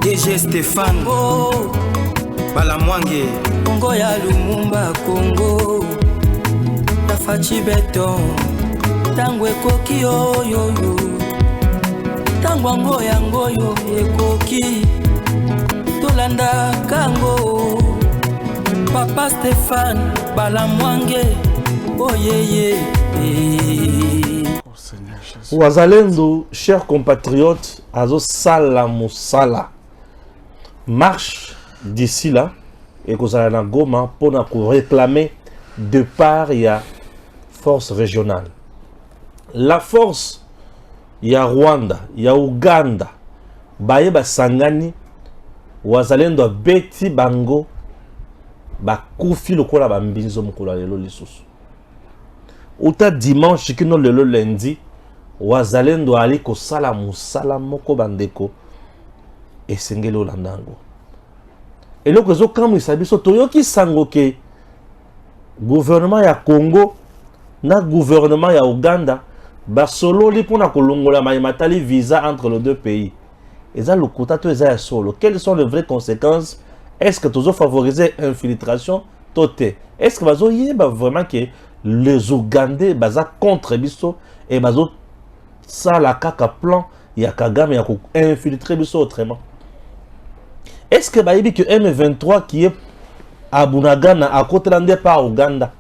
DG Stéphane Balamwange Congo ya Lumumba Congo La Fachi Beton Tango ekoki oyoyo Tango yangoyo ekoki Tolanda kango Papa Stéphane Balamwange Oyeye Wazalendo, chers compatriotes, azo sala musala. Marche d'ici là et que ça na Goma pour réclamer de part il y a force régionale. La force il y a Rwanda, il y a Uganda. Baye ba sangani Wazalendo beti bango ba kufi lokola ba mbinzo mukolo lelo lisusu. Uta dimanche kino lelo lundi Wazalendo ali ko sala musala moko bandeko esengeli olandango. Eloko zo kamu isabiso toyoki sango ke gouvernement ya Congo na gouvernement ya Uganda basolo li pona kolongola matali visa entre les deux pays. Eza lokuta to eza ya solo. Quelles sont les vraies conséquences? Est-ce que tozo favoriser infiltration tote? Est-ce que bazo yeba vraiment que les Ougandais baza contre biso et bazo ça la kaka plan ya Kagame ya ko infiltrer biso autrement? Est-ce que bayebi que M23 qui est à Bunagana à côté de par Ouganda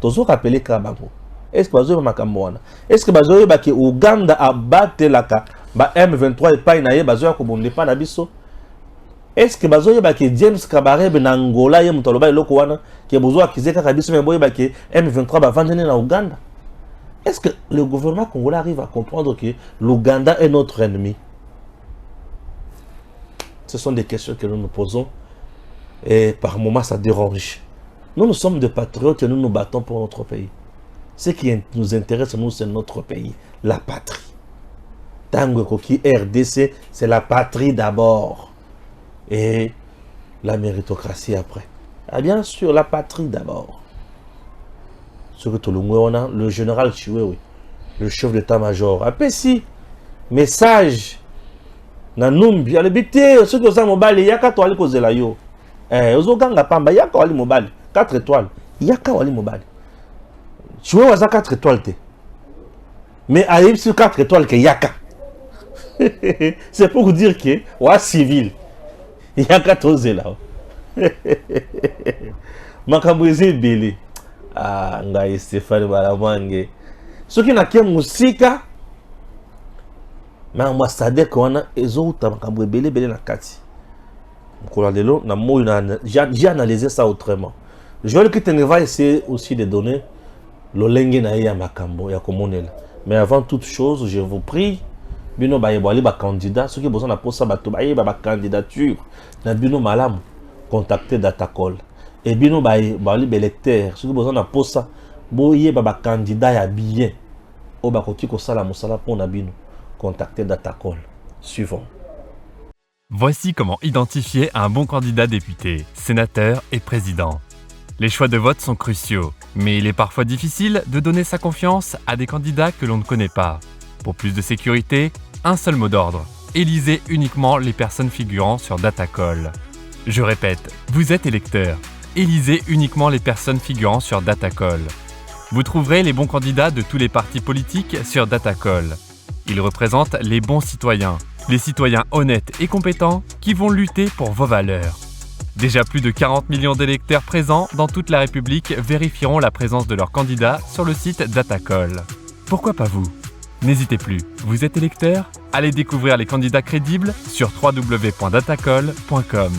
tozo rappeler Kabango? Est-ce que bazo makambo wana? Est-ce que bazo yeba que Ouganda a battu la ka ba M23 et pas na bazo ko bonde pa na biso? Est-ce que bazo yeba que James Kabarebe na Angola ye mutoloba eloko wana ke bozo akizeka kabiso me boyeba que M23 ba vandene na Ouganda? Est-ce que le gouvernement congolais arrive à comprendre que l'Ouganda est notre ennemi? Ce sont des questions que nous nous posons et par moments ça dérange. Nous sommes des patriotes et nous nous battons pour notre pays. Ce qui nous intéresse, nous, c'est notre pays, la patrie. Tango Koki RDC, c'est la patrie d'abord et la méritocratie après. Ah, bien sûr, la patrie d'abord. Surtout le général Chiwewe, le chef d'état-major. Après si, message, Nanumbi, à l'habité, ceux qui ont mobile, il y a 4 étoiles qui ont yo. Ozoganga Pamba, il y a 4 mobile, 4 étoiles. Il y a 4 mobile. Chiwewe a 4 étoiles. Mais il y a sur 4 étoiles qu'il y a. C'est pour vous dire que, ouais, civil, il y a 14 là. Makabouze Bélé. Ah, ngai Stéphane Balamwange. Ce qui n'a qu'un musika, mais ambassadeur qu'on a, ils ont makambo belé na kati. Mkolalelo na mo j'ai analysé ça autrement. Je veux que tu va essayer aussi de donner le lenge na ya makambo ya komonela. Mais avant toute chose, je vous prie, bino ba yebali ba candidat, ceux qui besoin na posa ba to ba yeba ba candidature na bino malamu, contacter Datacall. Et bino bali belecteur ceux qui besoin na posa boye ba candidat ya bien o ba koti ko sala musala pour na bino contacter Datacall. Suivant. Voici comment identifier un bon candidat député, sénateur et président. Les choix de vote sont cruciaux, mais il est parfois difficile de donner sa confiance à des candidats que l'on ne connaît pas. Pour plus de sécurité, un seul mot d'ordre. Élisez uniquement les personnes figurant sur Datacall. Je répète, vous êtes électeur. Élisez uniquement les personnes figurant sur Datacall. Vous trouverez les bons candidats de tous les partis politiques sur Datacall. Ils représentent les bons citoyens, les citoyens honnêtes et compétents qui vont lutter pour vos valeurs. Déjà plus de 40 millions d'électeurs présents dans toute la République vérifieront la présence de leurs candidats sur le site Datacall. Pourquoi pas vous? N'hésitez plus, vous êtes électeur? Allez découvrir les candidats crédibles sur www.datacall.com.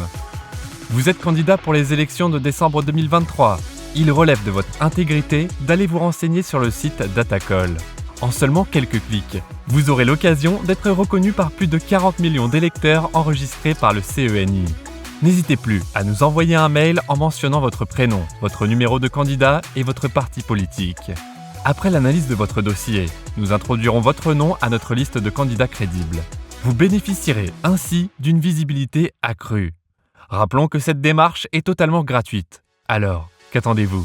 Vous êtes candidat pour les élections de décembre 2023. Il relève de votre intégrité d'aller vous renseigner sur le site Datacall. En seulement quelques clics, vous aurez l'occasion d'être reconnu par plus de 40 millions d'électeurs enregistrés par le CENI. N'hésitez plus à nous envoyer un mail en mentionnant votre prénom, votre numéro de candidat et votre parti politique. Après l'analyse de votre dossier, nous introduirons votre nom à notre liste de candidats crédibles. Vous bénéficierez ainsi d'une visibilité accrue. Rappelons que cette démarche est totalement gratuite. Alors, qu'attendez-vous?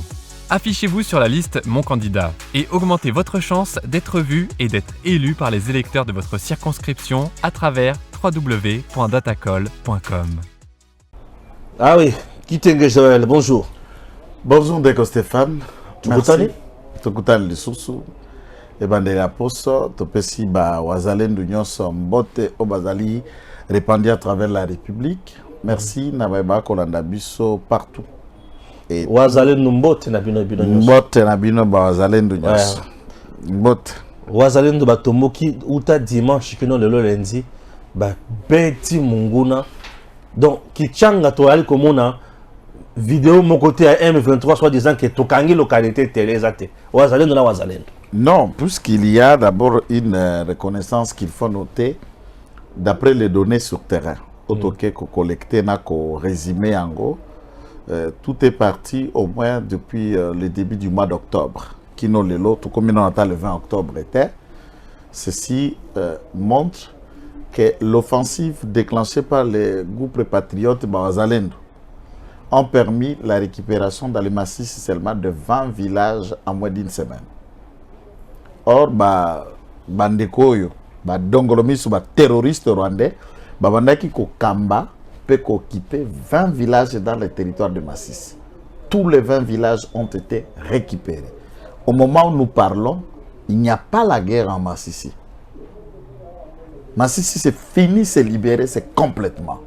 Affichez-vous sur la liste Mon candidat et augmentez votre chance d'être vu et d'être élu par les électeurs de votre circonscription à travers www.datacall.com. Ah oui, Kitenge Joël, bonjour. Bonjour Ndeko Stéphane. Tukutani? Tukutani lisusu. Ebandela poso topesi ba wazalendo nyonso mbote o bazali répandus à travers la République. Merci na ba kolanda biso partout. Et wazalendo mbote na bino nyonso. Mbote na bino ba wazalendo nyonso. Mbote. Wazalendo batomoki uta dimanche kino lelo lundi ba beti munguna. Donc Kichanga to ali komona vidéo mon côté à M23 soit disant que tokangi localité Télésate. Wazalendo na wazalendo. Non, puisqu'il y a d'abord une reconnaissance qu'il faut noter d'après les données sur terrain. Autoké ko collecté na ko résumé en gros. Tout est parti au moins depuis le début du mois d'octobre. Kino lelo tout comme on entend le 20 octobre était. Ceci montre que l'offensive déclenchée par les groupes patriotes Bawazalendo ont permis la récupération dans le massif seulement de 20 villages en moins d'une semaine. Or, bandekoyo, dongolomis ou terroristes rwandais, bandaki ko kamba peut occuper 20 villages dans le territoire de Masisi. Tous les 20 villages ont été récupérés. Au moment où nous parlons, il n'y a pas la guerre en Masisi. Masisi, c'est fini, c'est libéré, c'est complètement.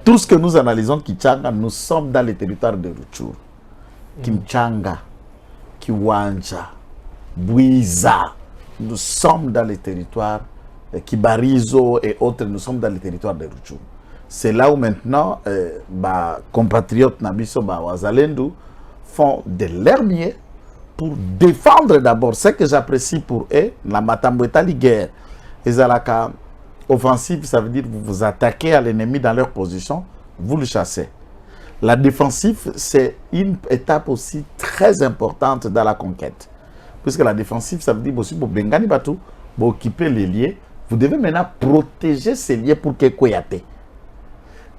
Tout ce que nous analysons, Kichanga, nous sommes dans les territoires de Rutshuru. Kimchanga, Kiwanja, Bouiza, nous sommes dans les territoires, Kibarizo et autres, nous sommes dans les territoires de Rutshuru. C'est là où maintenant, compatriotes Nabiso, Wazalendo font de leur mieux pour défendre d'abord ce que j'apprécie pour eux, la Matambouetali guerre. Ezalaka offensive, ça veut dire que vous vous attaquez à l'ennemi dans leur position, vous le chassez. La défensive, c'est une étape aussi très importante dans la conquête. Puisque la défensive, ça veut dire aussi pour Bengani Batou, pour occuper les lieux, vous devez maintenant protéger ces lieux pour que Koyate.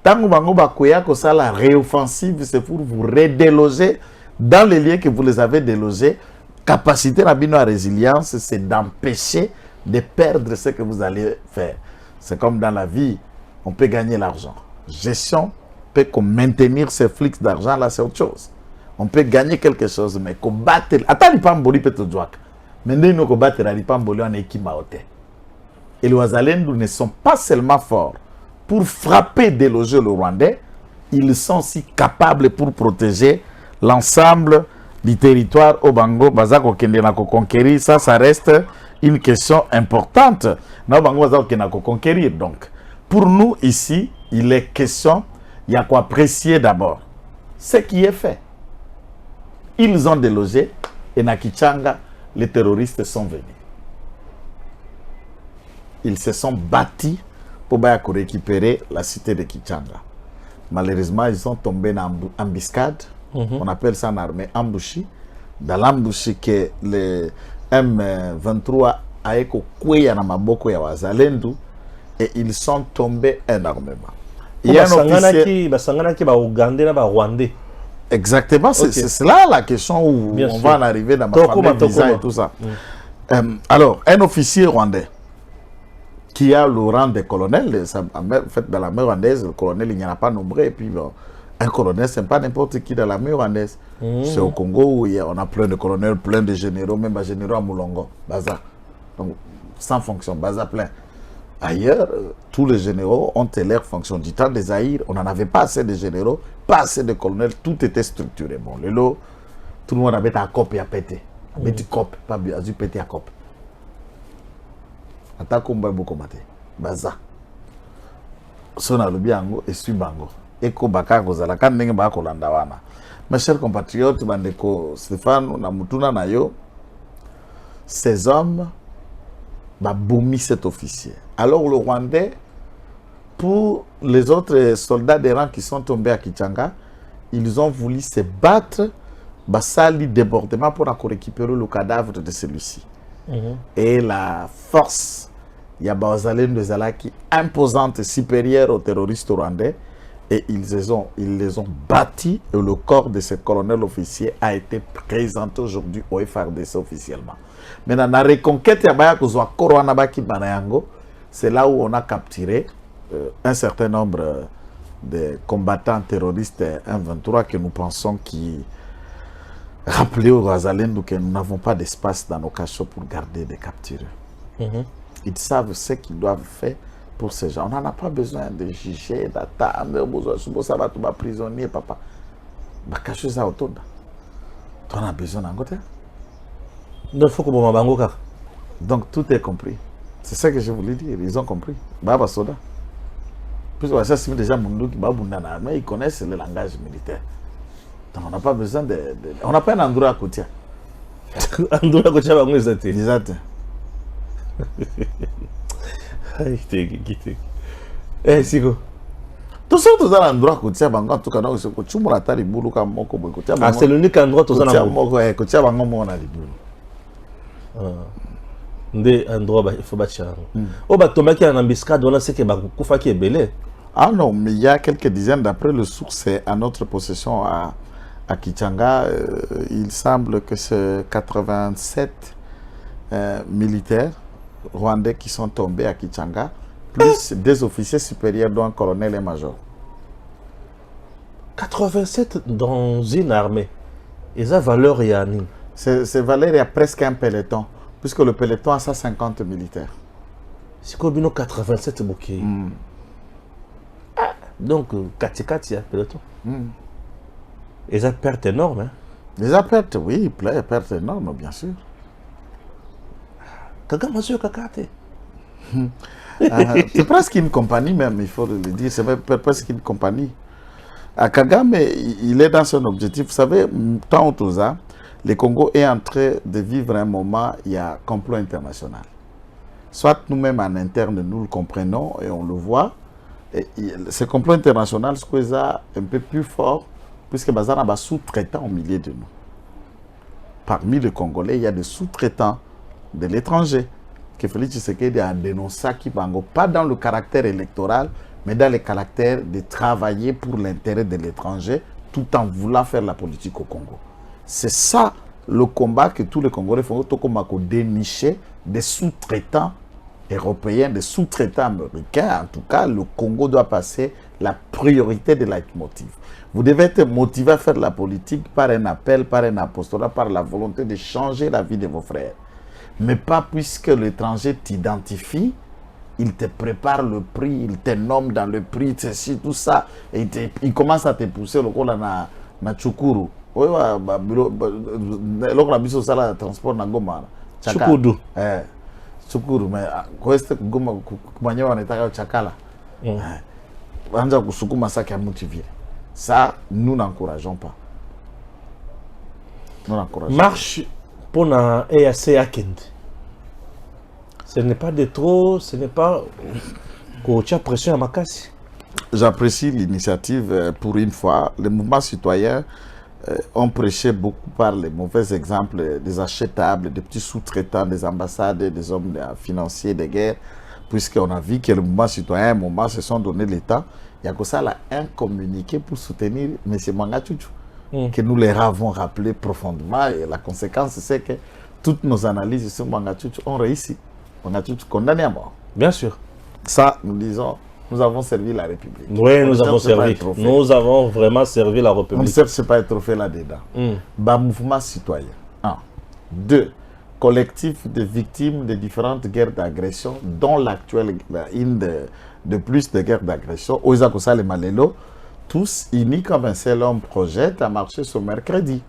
Tant que la réoffensive, c'est pour vous redéloger dans les lieux que vous les avez délogés. Capacité à résilience, c'est d'empêcher de perdre ce que vous allez faire. C'est comme dans la vie, on peut gagner l'argent. Gestion peut maintenir ces flux d'argent, là c'est autre chose. On peut gagner quelque chose, mais combattre. Attends, il peut me peut mais nous combattre, il peut me équipe. Et les Wazalendo ne sont pas seulement forts pour frapper, déloger le Rwandais, ils sont aussi capables pour protéger l'ensemble du territoire au Bango, Bazako Kendenako conquérir. Ça reste une question importante. Conquérir. Donc, pour nous ici, il est question, il y a quoi apprécier d'abord ce qui est fait. Ils ont délogé et na Kichanga, les terroristes sont venus. Ils se sont bâtis pour récupérer la cité de Kichanga. Malheureusement, ils sont tombés dans embuscade. On appelle ça en armée embouchée. Dans l'embouchée que les M23 a été couillé dans Maboko ya Wazalendo et ils sont tombés énormément. Il y a un officier... Exactement, c'est là la question où bien on sûr. Va en arriver dans ma famille visa et tout ça. Alors, un officier rwandais qui a le rang de colonel, en fait, dans la mer rwandaise, le colonel, il n'y en a pas nombreux, et puis bon, un colonel, ce n'est pas n'importe qui dans la mer rwandaise. C'est au Congo où on a plein de colonels, plein de généraux, même des généraux à Moulongo, Baza. Donc, sans fonction, Baza plein. Ailleurs, tous les généraux ont leur fonction. Du temps des Zaïre, on n'en avait pas assez de généraux, pas assez de colonels, tout était structuré. Bon, le lot, tout le monde avait un cop et à péter. Un petit cop, pas à péter à cop. Ata komba beaucoup maté. Baza. Sona le biango et subango. Eko bakago zala kan ndenge ba ko landa wana. Mes chers compatriotes, bandeko Stéphane na mutuna na yo. Ces hommes boumi cet officier. Alors le Rwandais, pour les autres soldats des rangs qui sont tombés à Kichanga, ils ont voulu se battre, sali débordement pour récupérer le cadavre de celui-ci. Et la force, il y a Bawazalendo qui imposante, supérieure aux terroristes rwandais, et ils les ont bâtis, et le corps de ce colonel officier a été présenté aujourd'hui au FARDC officiellement. Maintenant, la reconquête, c'est là où on a capturé un certain nombre de combattants terroristes M23 que nous pensons qui rappelaient aux Wazalendo que nous n'avons pas d'espace dans nos cachots pour garder des capturés. Ils savent ce qu'ils doivent faire pour ces gens. On n'en a pas besoin de juger, d'attendre, ça va tout prisonnier, papa. Cachot ça autour. On a besoin d'un côté. Donc tout est compris. C'est ça que je voulais dire. Ils ont compris. Baba Soda. Puis ça, déjà ils connaissent le langage militaire. Donc on n'a pas besoin on n'a pas un endroit à côté. Endroit à côté, Exact. Eh, Siko. Tout ça, tout ça, endroit à côté, en tout cas, non, c'est que tu m'as dit boulot comme moi, ah, c'est l'unique endroit où ça n'a côté, endroit il faut bâtir. Oh, bah, Thomas qui a un embuscade, on sait que Koufa qui est belé. Ah non, mais il y a quelques dizaines d'après le source est à notre possession à Kichanga. Il semble que c'est 87 militaires rwandais qui sont tombés à Kichanga, plus des officiers supérieurs, dont un colonel et major. 87 dans une armée. Et ça, valeur et anime. C'est valeur, il y a presque un peloton, puisque le peloton a 150 militaires. C'est comme 87 bouquets. Donc, 4-4, il y a peloton. Et ça perte énorme. Hein? Les pertes, oui, perte énorme, bien sûr. C'est presque une compagnie même, il faut le dire. C'est presque une compagnie. À Kagame, il est dans son objectif. Vous savez, tant au ça, le Congo est en train de vivre un moment, il y a complot international. Soit nous-mêmes en interne, nous le comprenons et on le voit. Et ce complot international, c'est un peu plus fort, puisque Bazar a des sous-traitants au milieu de nous. Parmi les Congolais, il y a des sous-traitants de l'étranger. Que Félix Tshisekedi a dénoncé qui bango, pas dans le caractère électoral, mais dans le caractère de travailler pour l'intérêt de l'étranger, tout en voulant faire la politique au Congo. C'est ça le combat que tous les Congolais font, tout comme dénicher des sous-traitants européens, des sous-traitants américains. En tout cas, le Congo doit passer la priorité de leitmotiv. Vous devez être motivé à faire la politique par un appel, par un apostolat, par la volonté de changer la vie de vos frères. Mais pas puisque l'étranger t'identifie, il te prépare le prix, il te nomme dans le prix, ceci, tout ça, et il commence à te pousser le col na Tchukuru. Oui, l'autre a ça transport na Goma. Tchukuru. Tchukuru, mais qu'est-ce que Goma kumanya wanataka chakala. Anja kusukuma ça qui a motivé. Ça, nous n'encourageons pas. Nous n'encourageons pas. Marche pour la EAC Akend. Ce n'est pas de trop, ce n'est pas qu'on tient pression à Makassi. J'apprécie l'initiative pour une fois. Les mouvements citoyens ont prêché beaucoup par les mauvais exemples des achetables, des petits sous-traitants, des ambassades, des hommes financiers de guerre, puisqu'on a vu que le mouvement citoyen, un moment, se sont donné l'État. Il y a que ça, là, un communiqué pour soutenir M. Mangachouchou, que nous les avons rappelé profondément. Et la conséquence, c'est que toutes nos analyses sur Mangachouchou ont réussi. Mangachouchou condamné à mort. Bien sûr. Ça, nous disons, nous avons servi la République. Oui, nous avons servi. Nous avons vraiment servi la République. On ne cherche pas un trophée là-dedans. Bas mouvement citoyen. 1. 2. Collectif de victimes de différentes guerres d'agression, dont l'actuelle, une de plus de guerres d'agression, Oizakosa et Malelo, tous unis comme un seul homme projette à marcher ce mercredi.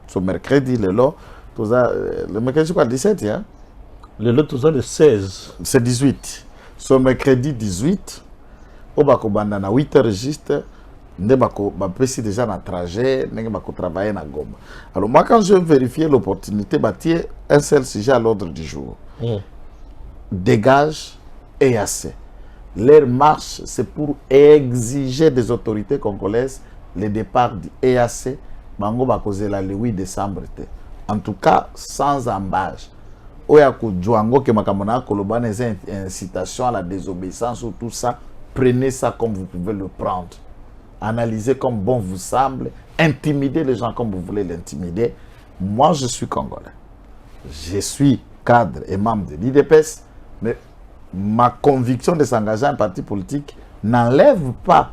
Ce mercredi, le mercredi, quoi, 17, hein? Le lot, tout ça, le 16. C'est 18. Ce mercredi 18, au bako banda na 8h juste, ne bako bapesi déjà na trajet, ne bako travailler na Goma. Alors moi quand je vérifiais l'opportunité, bâtir un seul sujet à l'ordre du jour. Dégage EAC. Leur marche, c'est pour exiger des autorités congolaises le départ du EAC. Bango bako zela le 8 décembre. En tout cas, sans embâche. Oyako Djouango que makamona koloba des incitations à la désobéissance ou tout ça, prenez ça comme vous pouvez le prendre. Analysez comme bon vous semble, intimidez les gens comme vous voulez l'intimider. Moi, je suis congolais. Je suis cadre et membre de l'IDPS, mais ma conviction de s'engager à un parti politique n'enlève pas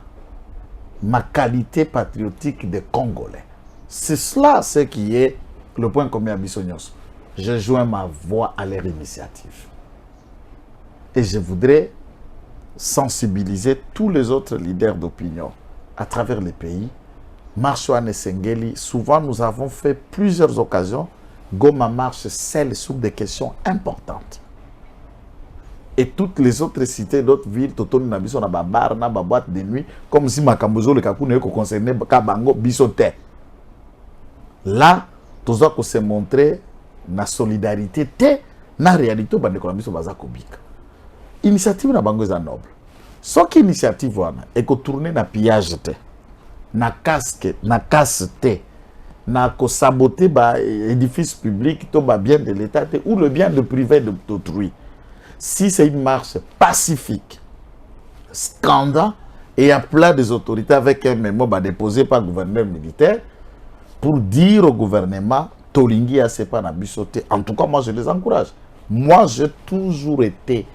ma qualité patriotique de Congolais. C'est cela ce qui est le point commun à Bissonios. Je joins ma voix à leur initiative. Et je voudrais sensibiliser tous les autres leaders d'opinion à travers les pays. Marchouane et Sengeli, souvent nous avons fait plusieurs occasions. Goma marche celle sur des questions importantes. Et toutes les autres cités, d'autres villes, Totoni na biso na babar, na boîte de nuit, comme si Makambozo le Kakou ne concernait Kabango bisote. Là, tout ça se montrer na solidarité, na réalité, bande de biso bazakobika. Initiative na bango za noble. Ce qui initiative wana et que tourner na pillage te, na casque, na casse te, na ko saboter ba édifice public, to ba bien de l'État ou le bien de privé d'autrui. Si c'est une marche pacifique, scandale, et à plat des autorités avec un mémo déposé par le gouverneur militaire pour dire au gouvernement Tolingi a pas na bisoté. En tout cas, moi je les encourage. Moi j'ai toujours été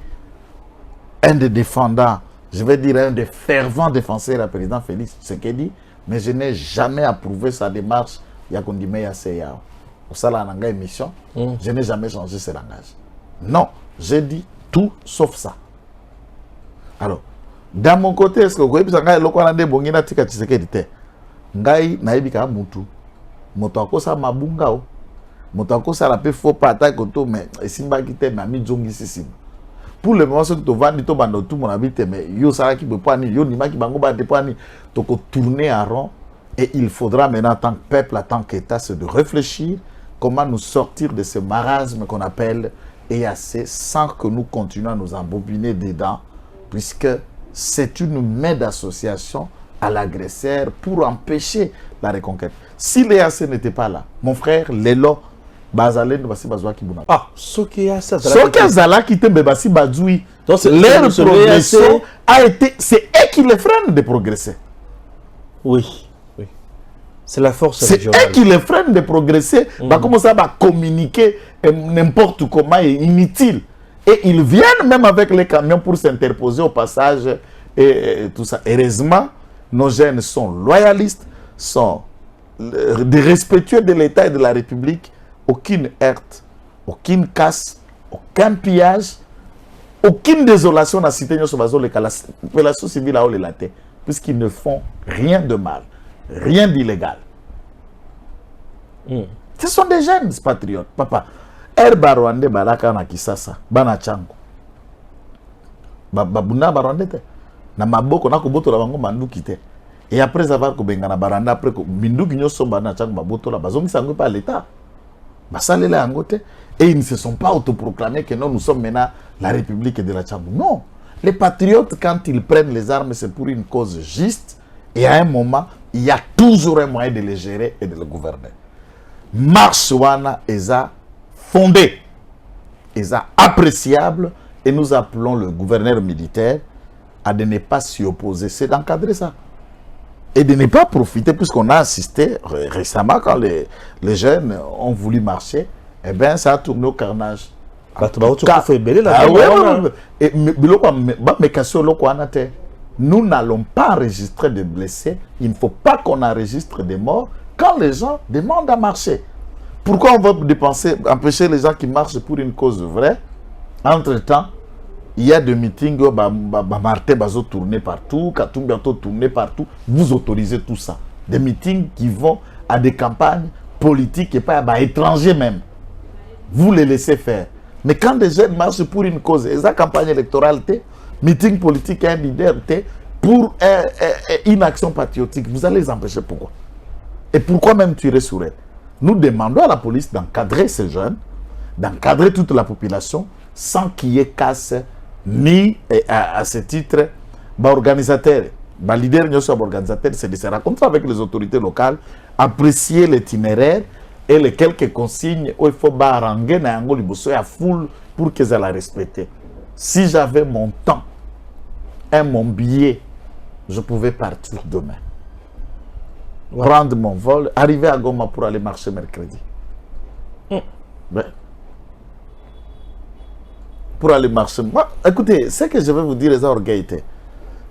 un des défendants, je vais dire un des fervents défenseurs du président Félix Tshisekedi, mais je n'ai jamais approuvé sa démarche. Yakondime Yaseya. Au salaire nanga émission, je n'ai jamais changé ce langage. Non, j'ai dit tout sauf ça. Alors, dans mon côté, est-ce que vous voyez que vous bongina tika Tshisekedi te? Ngai naibika mutu. Motako sa mabunga o. Motako sa la pe faux pata koto mais simba kite na mi zongi sisima. Pour le moment, ce que tu vas dire, tout mon habité, mais yo sara ki bepani, yo nima ki bango ba depani, toko tourner en rond. Et il faudra maintenant, en tant que peuple, en tant qu'État, c'est de réfléchir comment nous sortir de ce marasme qu'on appelle EAC sans que nous continuions à nous embobiner dedans, puisque c'est une main d'association à l'agresseur pour empêcher la reconquête. Si l'EAC n'était pas là, mon frère, Lelo, Bazalen, Basi Bazoua Kibuna. Ah, ce qui est ça. Ce qui est Zala qui te Basi Bazoui, leur progression a été. C'est eux qui les freinent de progresser. Oui. C'est la force régionale. C'est eux qui les freinent de progresser. Bah, comment ça va communiquer n'importe comment et inutile. Et ils viennent même avec les camions pour s'interposer au passage et tout ça. Heureusement, nos jeunes sont loyalistes, sont des respectueux de l'État et de la République. Aucune heurte, aucune casse, aucun pillage, aucune désolation dans la cité la population civile a les latés, puisqu'ils ne font rien de mal. Rien d'illégal. Ce sont des jeunes patriotes, papa. Barwande Baraka na Kisasa, Bana Chango. Babuna Barwande te. Na maboko na koboto la bango manduki te. Et après avoir kobenga na baranda après ko minduki nyoso Bana Chango baboto la bazongi sango par l'État. Basalele angote et ils ne se sont pas autoproclamés que non, nous sommes maintenant la République de la Chango. Non. Les patriotes quand ils prennent les armes c'est pour une cause juste et à un moment il y a toujours un moyen de les gérer et de les gouverner. Marche wana eza fondé, eza appréciable et nous appelons le gouverneur militaire à de ne pas s'y opposer. C'est d'encadrer ça. Et de ne pas profiter, puisqu'on a assisté récemment quand les jeunes ont voulu marcher, eh bien ça a tourné au carnage. Nous n'allons pas enregistrer de blessés. Il ne faut pas qu'on enregistre des morts quand les gens demandent à marcher. Pourquoi on va empêcher les gens qui marchent pour une cause vraie? Entre-temps, il y a des meetings, Martin Bazo tourner partout, Katum bientôt tourner partout. Vous autorisez tout ça. Des meetings qui vont à des campagnes politiques et pas à étrangers même. Vous les laissez faire. Mais quand des jeunes marchent pour une cause, et la campagne électorale, meeting politique et un leader pour une action patriotique, vous allez les empêcher. Pourquoi? Et pourquoi même tirer sur elle? Nous demandons à la police d'encadrer ces jeunes, d'encadrer toute la population, sans qu'il y ait casse, ni à ce titre, organisateur, leader, organisateur, c'est de se rencontrer avec les autorités locales, apprécier l'itinéraire et les quelques consignes où il faut baranguer na yango liboso ya foule pour qu'ils aient la respecter. Si j'avais mon temps et mon billet, je pouvais partir demain. Ouais. Prendre mon vol, arriver à Goma pour aller marcher mercredi. Ouais. pour aller marcher. Moi, écoutez, ce que je vais vous dire, les orgueillités.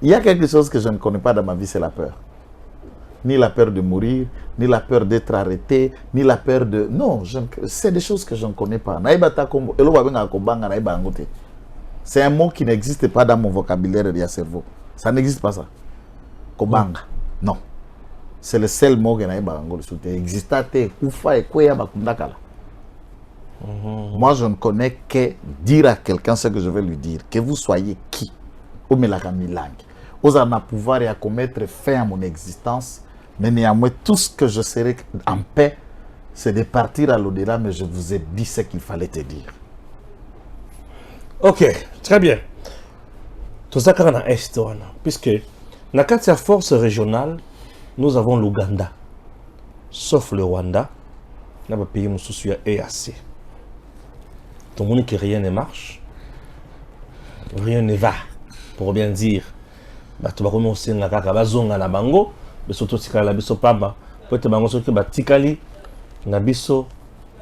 Il y a quelque chose que je ne connais pas dans ma vie, c'est la peur. Ni la peur de mourir, ni la peur d'être arrêté, ni la peur de... Non, c'est des choses que je ne connais pas. C'est un mot qui n'existe pas dans mon vocabulaire et mon cerveau. Ça n'existe pas ça. Kobanga. Non. C'est le seul mot que je n'ai pas. Moi, je ne connais que dire à quelqu'un ce que je vais lui dire. Que vous soyez qui. Vous avez pouvoir et à commettre fin à mon existence. Mais néanmoins, tout ce que je serai en paix, c'est de partir à l'au-delà. Mais je vous ai dit ce qu'il fallait te dire. Ok, très bien. Tout ça, c'est dans l'Est. Puisque, dans la force régionale, nous avons l'Ouganda. Sauf le Rwanda, dans le pays où nous sommes EAC. Tout le monde que rien ne marche, rien ne va, pour bien dire. Tu vas commencer à faire na bango, mais surtout si tu as biso pamba, pour te bango soki batikali na biso,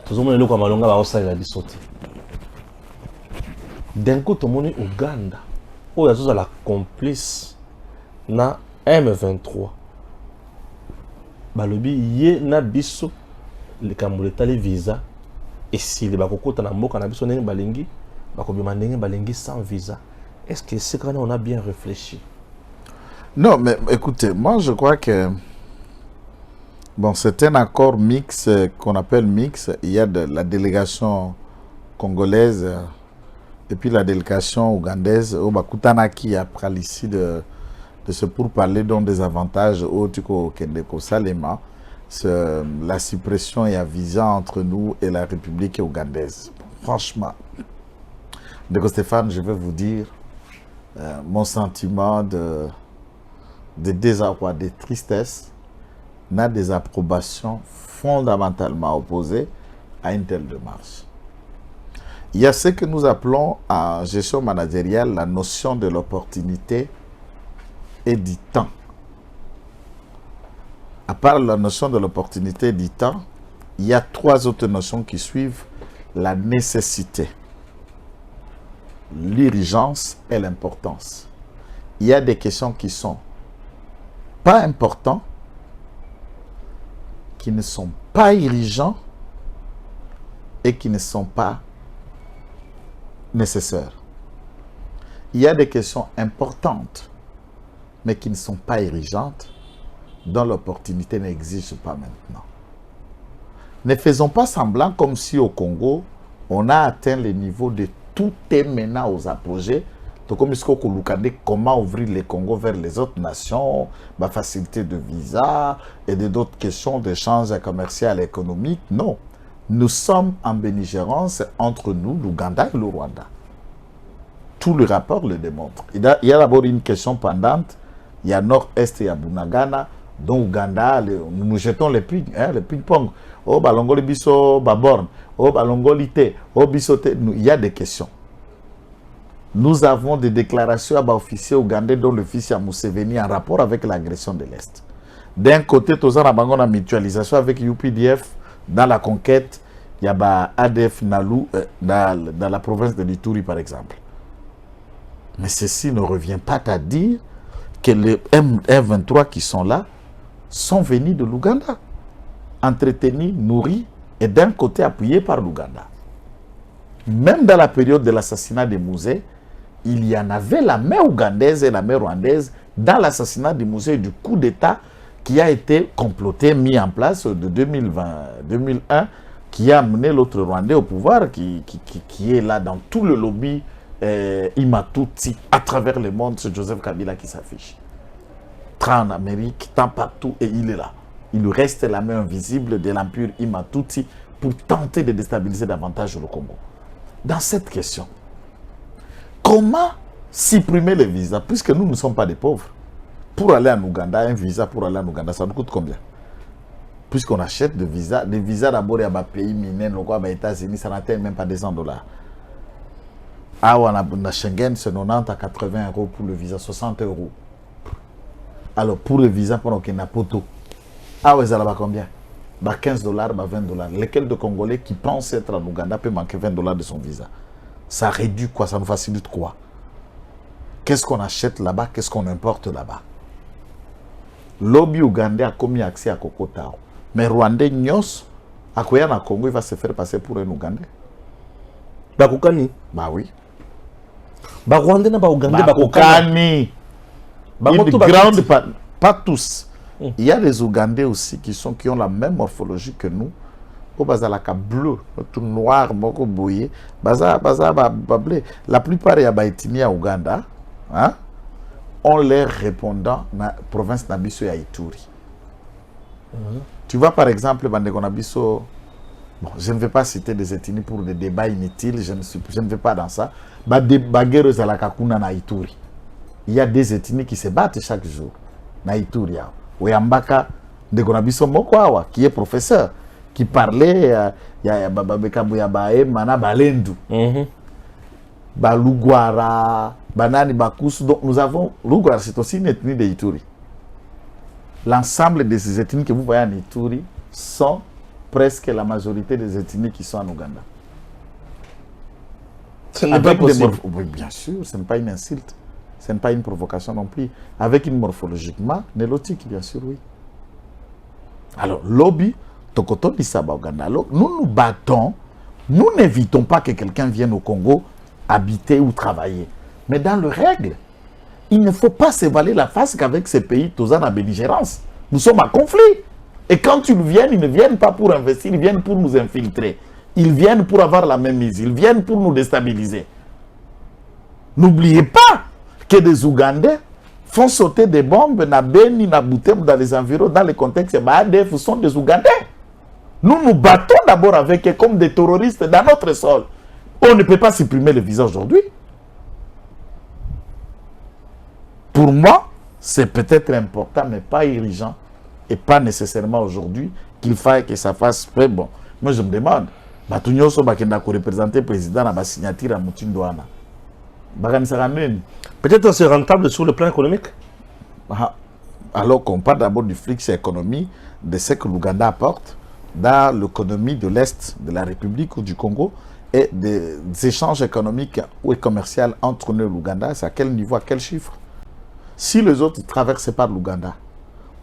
tout le monde le malonga ba osala la biso te. D'un coup, tout le monde Ouganda, où il y a la complice na M23. Balobi yé na biso le kamuleta les visa. Et si les bakoko na mboka na biso ndenge balingi, bakobima ndenge balingi sans visa. Est-ce que c'est quand on a bien réfléchi? Non, mais écoutez, moi je crois que bon, c'est un accord mix qu'on appelle mix. Il y a de la délégation congolaise et puis la délégation ougandaise au Bakutanaki après l'issue de ce pourparler dont des avantages au Tuko Kendeko Salema. La suppression et à visa entre nous et la République ougandaise. Franchement, Ndeko Stéphane, je vais vous dire mon sentiment de désarroi, de tristesse, n'a des approbations fondamentalement opposées à une telle démarche. Il y a ce que nous appelons en gestion managériale la notion de l'opportunité et du temps. À part la notion de l'opportunité et du temps, il y a trois autres notions qui suivent: la nécessité, l'urgence et l'importance. Il y a des questions qui sont pas importantes, qui ne sont pas urgentes et qui ne sont pas nécessaires. Il y a des questions importantes, mais qui ne sont pas urgentes, dont l'opportunité n'existe pas maintenant. Ne faisons pas semblant comme si au Congo, on a atteint le niveau de tout est maintenant aux apogées. Comment ouvrir le Congo vers les autres nations, la facilité de visa et d'autres questions d'échange commercial et économique. Non. Nous sommes en belligérance entre nous, l'Ouganda et le Rwanda. Tout le rapport le démontre. Il y a d'abord une question pendante. Il y a Nord-Est et il y a Bunagana. Donc, Ouganda, nous nous jetons le ping-pong. Oh, balongoli biso, baborn. Oh, balongoli te. Oh, bisote. Il y a des questions. Nous avons des déclarations à officiers ougandais dont l'officier Museveni en rapport avec l'agression de l'Est. D'un côté, tous en a mutualisation avec UPDF dans la conquête. Il y a ADF Nalou dans la province de l'Ituri, par exemple. Mais ceci ne revient pas à dire que les M23 qui sont là sont venus de l'Ouganda, entretenus, nourris et d'un côté appuyés par l'Ouganda. Même dans la période de l'assassinat de Mouzé, il y en avait la main ougandaise et la main rwandaise dans l'assassinat de Mouzé et du coup d'État qui a été comploté, mis en place de 2001, qui a amené l'autre Rwandais au pouvoir, qui est là dans tout le lobby Imatouti à travers le monde. C'est Joseph Kabila qui s'affiche. Tant en Amérique, tant partout, et il est là. Il lui reste la main invisible de l'empire Imatouti pour tenter de déstabiliser davantage le Congo. Dans cette question, comment supprimer les visas, puisque nous ne sommes pas des pauvres? Pour aller en Ouganda, un visa pour aller en Ouganda, ça nous coûte combien? Puisqu'on achète des visas d'abord à des pays minés, aux États-Unis, ça n'atteint même pas $200. Ah, on a Schengen, c'est 90 à 80 € pour le visa, 60 €. Alors, pour le visa, pendant qu'il n'y a pas tout. Ah, ouais, ça va combien? $15, $20. Lequel de Congolais qui pense être en Ouganda peut manquer $20 de son visa? Ça réduit quoi? Ça nous facilite quoi? Qu'est-ce qu'on achète là-bas? Qu'est-ce qu'on importe là-bas? Lobby ougandais a commis accès à Kokotao. Mais Rwandais Nyos, à quoi na Congo, il va se faire passer pour un Ougandais. Bakukani. Bah oui. Ba Rwandais na ba Ougandais Bakukani. Bakoto Pas tous. Il y a des Ougandais aussi qui ont la même morphologie que nous. Au bazalaka bleu, tout noir, moko boye. Baza bleu. La plupart ya baitini à Ouganda, hein, ont l'air répondant na province Nabiso ya Ituri. Tu vois par exemple Bandeko Nabiso, bon, je ne vais pas citer des ethnies pour des débats inutiles, je ne vais pas dans ça. Bagueiro zalaka kuna na Ituri. Il y a des ethnies qui se battent chaque jour na Ituri. Oyambaka Ndeko Nabiso Mokwawa qui est professeur, qui parlait ya mana balendu. Balugwara, Banani Bakusu. Donc nous avons Lugwara, c'est aussi une ethnie de Ituri. L'ensemble de ces ethnies que vous voyez en Ituri sont presque la majorité des ethnies qui sont en Ouganda. Ce n'est pas possible. Oui, bien sûr, ce n'est pas une insulte. Ce n'est pas une provocation non plus. Avec une morphologiquement nélotique, bien sûr, oui. Alors, lobby, Tokoto Disaba Ouganda. Alors, nous nous battons, nous n'évitons pas que quelqu'un vienne au Congo habiter ou travailler. Mais dans les règles, il ne faut pas se voiler la face qu'avec ces pays, tous en belligérance. Nous sommes en conflit. Et quand ils viennent, ils ne viennent pas pour investir, ils viennent pour nous infiltrer. Ils viennent pour avoir la même mise, ils viennent pour nous déstabiliser. N'oubliez pas que des Ougandais font sauter des bombes na Beni, na Butembo, dans les environs, dans les contextes, ADF sont des Ougandais. Nous nous battons d'abord avec eux comme des terroristes dans notre sol. On ne peut pas supprimer le visa aujourd'hui. Pour moi, c'est peut-être important, mais pas urgent. Et pas nécessairement aujourd'hui qu'il faille que ça fasse. Mais bon, moi je me demande, Batunyoso Bakenda ko représenter le président à la signature à Moutindouana. Peut-être c'est rentable sur le plan économique. Alors qu'on parle d'abord du flux économique, de ce que l'Ouganda apporte dans l'économie de l'Est de la République ou du Congo et des échanges économiques ou commerciaux entre nous et l'Ouganda, c'est à quel niveau, à quel chiffre? Si les autres traversent par l'Ouganda,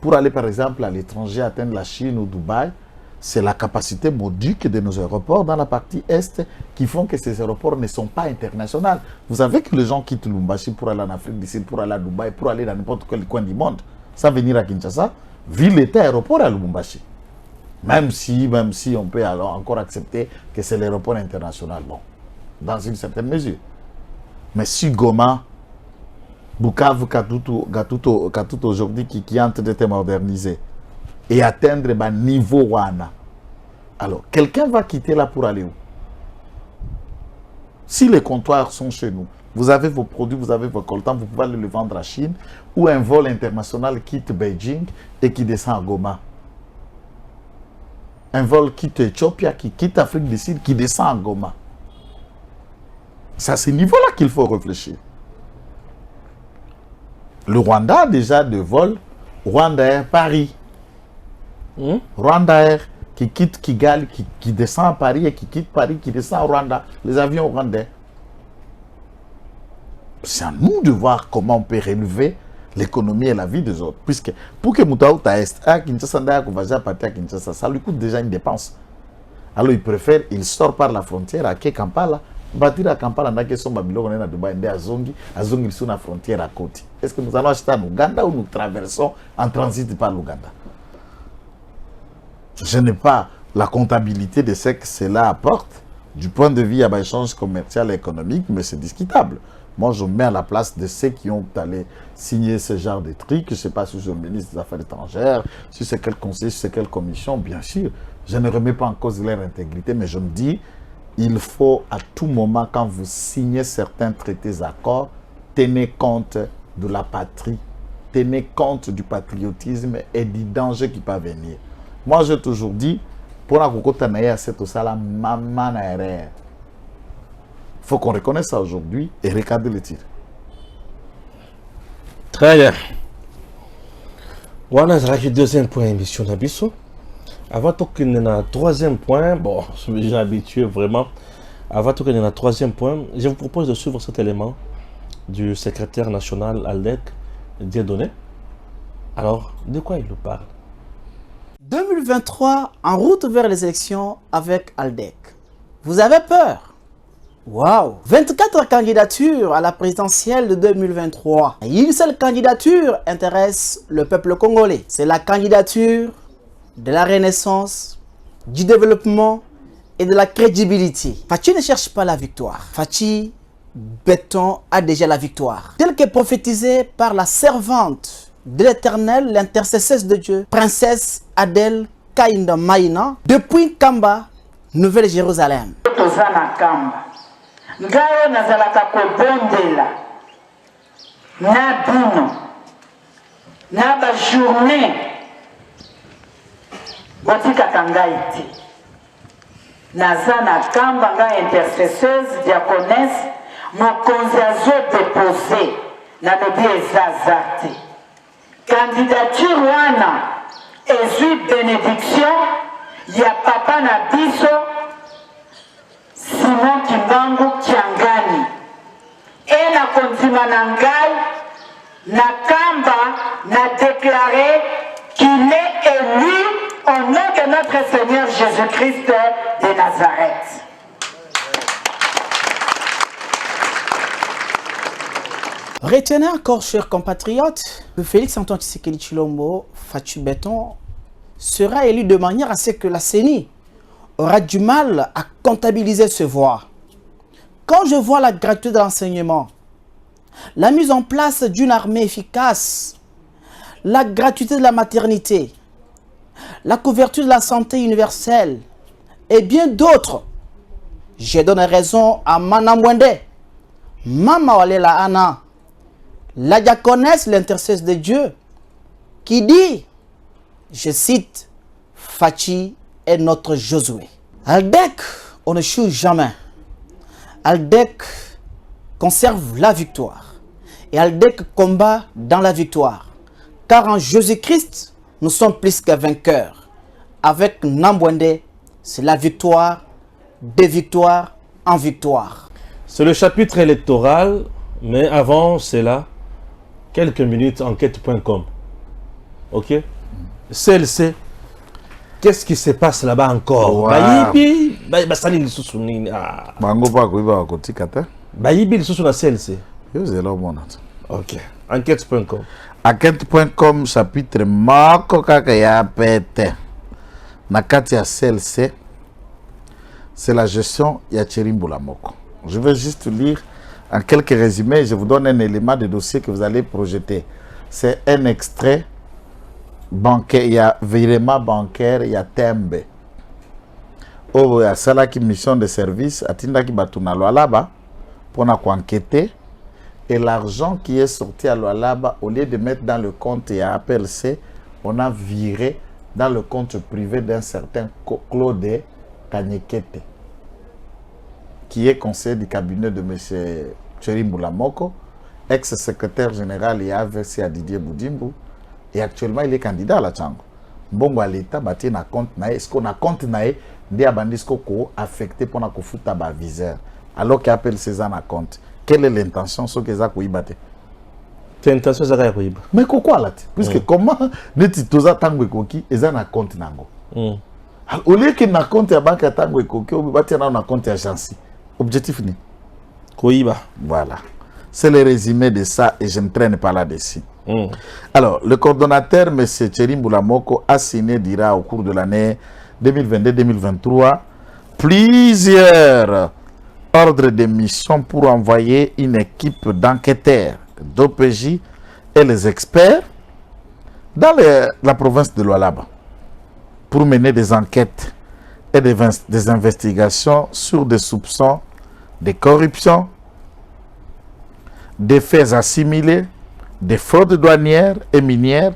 pour aller par exemple à l'étranger, atteindre la Chine ou Dubaï, c'est la capacité modique de nos aéroports dans la partie Est qui font que ces aéroports ne sont pas internationaux. Vous savez que les gens quittent Lubumbashi pour aller en Afrique du Sud, pour aller à Dubaï, pour aller dans n'importe quel coin du monde, sans venir à Kinshasa, ville était aéroport à Lubumbashi. Même si on peut alors encore accepter que c'est l'aéroport international, bon, dans une certaine mesure. Mais si Goma, Bukavu, Katuto aujourd'hui qui est en train d'être modernisé et atteindre le niveau Wana, alors quelqu'un va quitter là pour aller où? Si les comptoirs sont chez nous, vous avez vos produits, vous avez vos coltans, vous pouvez aller le vendre à Chine, ou un vol international quitte Beijing et qui descend à Goma. Un vol quitte Éthiopie, qui quitte Afrique du Sud, qui descend à Goma. C'est à ce niveau-là qu'il faut réfléchir. Le Rwanda a déjà des vols Rwanda Air Paris. Rwanda Air qui quitte Kigali, qui descend à Paris et qui quitte Paris, qui descend à Rwanda. Les avions rwandais. C'est à nous de voir comment on peut relever l'économie et la vie des autres. Puisque pour que Moutaouta Est à Kinshasa, ça lui coûte déjà une dépense. Alors il sort par la frontière à Kampala. Bâtir à Kampala, on a que son Babylone, on est à Dubaï, on est à Zongi sur la frontière à côté. Est-ce que nous allons acheter en Ouganda ou nous traversons en transit par l'Ouganda? Je n'ai pas la comptabilité de ce que cela apporte. Du point de vue à l'échange commercial et économique, mais c'est discutable. Moi, je me mets à la place de ceux qui ont allé signer ce genre de trucs. Je ne sais pas si je suis le ministre des Affaires étrangères, si c'est quel conseil, si c'est quelle commission, bien sûr. Je ne remets pas en cause leur intégrité, mais je me dis, il faut à tout moment, quand vous signez certains traités, accords, tenez compte de la patrie, tenez compte du patriotisme et du danger qui peut venir. Moi, j'ai toujours dit, pour la Kokotanaïa, c'est tout ça, la maman aérienne. Il faut qu'on reconnaisse ça aujourd'hui et regarder le tir. Très bien. Voilà, c'est le deuxième point émission d'Abisso. Avant qu'on ait un troisième point, bon, je suis déjà habitué vraiment Avant tout, il y a un troisième point. Je vous propose de suivre cet élément du secrétaire national Aldec, Dieudonné. Alors, de quoi il nous parle? 2023, en route vers les élections avec Aldec. Vous avez peur? Waouh! 24 candidatures à la présidentielle de 2023. Et une seule candidature intéresse le peuple congolais. C'est la candidature de la renaissance, du développement et de la crédibilité. Fachi ne cherche pas la victoire. Fachi Béton a déjà la victoire. Telle que prophétisée par la servante de l'Éternel, l'intercesseuse de Dieu, princesse Adèle Kainda Maïna, depuis Kamba, Nouvelle-Jérusalem. Ngayo nazalaka kobondela na bino na ba journée botikaka ngai te naza na Kamba ngai intercesseuse diaconesse mokonzi azodepose nalobi ezaza te candidature wana ezwi bénédiction ya papa na biso Simon Kimbangu Kiangani. Et la kondima nangai, na Kamba n'a déclaré qu'il est élu au nom de notre Seigneur Jésus-Christ de Nazareth. Retenez encore, chers compatriotes, que Félix Antoine Tshisekedi Tshilombo, Fachi Béton, sera élu de manière à ce que la CENI aura du mal à comptabiliser ce voix. Quand je vois la gratuité de l'enseignement, la mise en place d'une armée efficace, la gratuité de la maternité, la couverture de la santé universelle et bien d'autres, je donne raison à Mana Mwende, Mama Walela Anna, la diaconesse, l'intercesseuse de Dieu, qui dit, je cite, Fachi est notre Josué. Aldec, on ne choue jamais. Aldec conserve la victoire. Et Aldec combat dans la victoire. Car en Jésus-Christ, nous sommes plus que vainqueurs. Avec Nambwende, c'est la victoire, de victoire en victoire. C'est le chapitre électoral, mais avant cela, quelques minutes enquête.com. Ok? CLC. Qu'est-ce qui se passe là-bas encore? Wow. Bayibi, basali lisusu nini? Ah. Bango pa kuiba kotika te. Bayibi lisusu na CLC. Yo zelo mona. Ok. Enquête.com. Enquête.com chapitre moko kaka ya pete. Na kati ya CLC, c'est la gestion ya Tsherimbula Moko. Je vais juste lire en quelques résumés. Je vous donne un élément de dossier que vous allez projeter. C'est un extrait bancaire, il y a virement bancaire, il y a tembe. Oh, il y a ça qui mission de service, atinda ki batuna Lualaba pour enquêter. Et l'argent qui est sorti à Lualaba, au lieu de mettre dans le compte et à APLC, on a viré dans le compte privé d'un certain Claude Kanyekete, qui est conseiller du cabinet de M. Tsherimbula Moko, ex-secrétaire général et AVC à Didier Boudimbu. Et actuellement, il est candidat à la Tchango. Bongo à l'État, bâti na compte nae. Est-ce qu'on a compte nae? Ndi abandisko ko affecté pour na kofuta ba viseur. Alors qu'il appelle César na compte. Quelle est l'intention ce que ça koibate? C'est intention ça ya koiba. Mais pourquoi là? Puisque comment neti toza tango ekoki eza na compte nango. Au lieu que na compte ya banque ya tango ekoki, on bâti na compte ya agence. Objectif ni koiba. Voilà. C'est le résumé de ça et je ne traîne pas là-dessus. Alors, le coordonnateur, M. Tsherimbula Moko, a signé, dira, au cours de l'année 2022-2023, plusieurs ordres de mission pour envoyer une équipe d'enquêteurs, d'OPJ et les experts dans la province de Lualaba pour mener des enquêtes et des investigations sur des soupçons de corruption, des faits assimilés, des fraudes douanières et minières,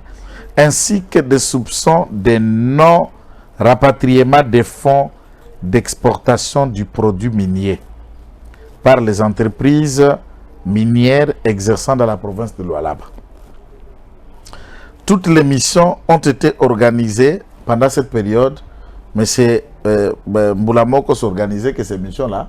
ainsi que des soupçons de non-rapatriement des fonds d'exportation du produit minier par les entreprises minières exerçant dans la province de Lualaba. Toutes les missions ont été organisées pendant cette période, mais c'est Mbula Moko s'organisait que ces missions-là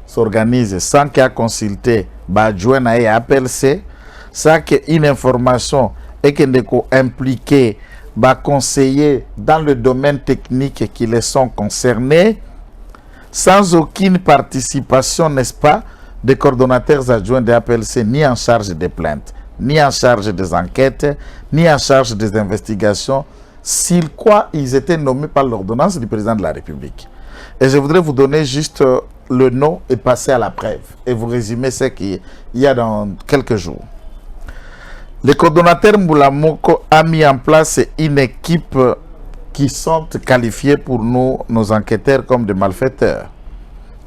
s'organise sans qu'il y ait consulté adjoint et APLC, sans qu'une information et qu'il y ait impliqué conseiller dans le domaine technique qui les sont concernés, sans aucune participation, n'est-ce pas, des coordonnateurs adjoints de APLC, ni en charge des plaintes, ni en charge des enquêtes, ni en charge des investigations, sur quoi ils étaient nommés par l'ordonnance du président de la République. Et je voudrais vous donner juste le nom et passer à la preuve, et vous résumer ce qu'il y a dans quelques jours. Le coordonnateur Moulamoko a mis en place une équipe qui sont qualifiés pour nous, nos enquêteurs, comme des malfaiteurs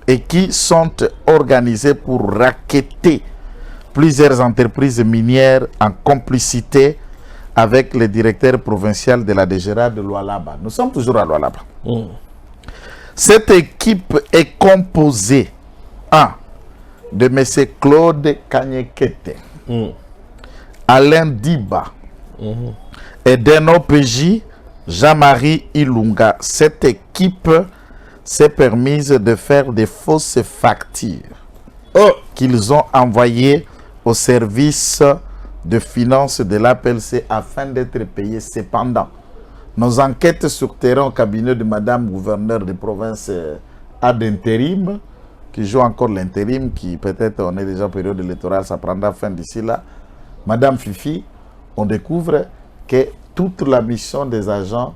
et qui sont organisés pour racketter plusieurs entreprises minières en complicité avec le directeur provincial de la DGRA de Lualaba. Nous sommes toujours à Lualaba. Cette équipe est composée de M. Claude Kanyekete, Alain Diba et d'un OPJ, Jean-Marie Ilunga. Cette équipe s'est permise de faire des fausses factures qu'ils ont envoyées au service de finances de l'APLC afin d'être payés. Cependant, nos enquêtes sur terrain au cabinet de Madame Gouverneur de province à d'intérim, qui joue encore l'intérim, qui peut-être on est déjà en période électorale, ça prendra fin d'ici là. Madame Fifi, on découvre que toute la mission des agents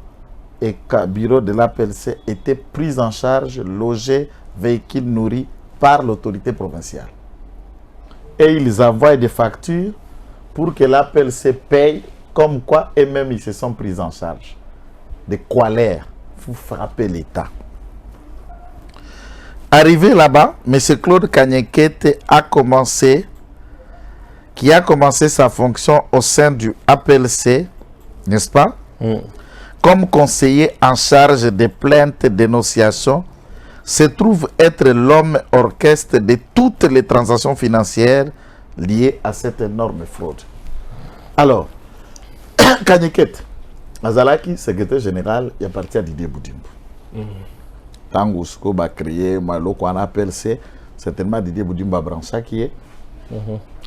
et bureau de l'APLC était prise en charge, logés, véhicules nourris par l'autorité provinciale. Et ils envoient des factures pour que l'APLC paye, comme quoi eux-mêmes ils se sont pris en charge. De quoi l'air, vous frappez l'État. Arrivé là-bas, M. Claude Kanyekete qui a commencé sa fonction au sein du APLC, n'est-ce pas? Comme conseiller en charge des plaintes et dénonciations, se trouve être l'homme orchestre de toutes les transactions financières liées à cette énorme fraude. Alors, Kanyekete, Azalaki, secrétaire général, il appartient à Didier Boudimbo. Tango Sko a créé, le qu'on appelle certainement Didier Boudimbo Brancha qui est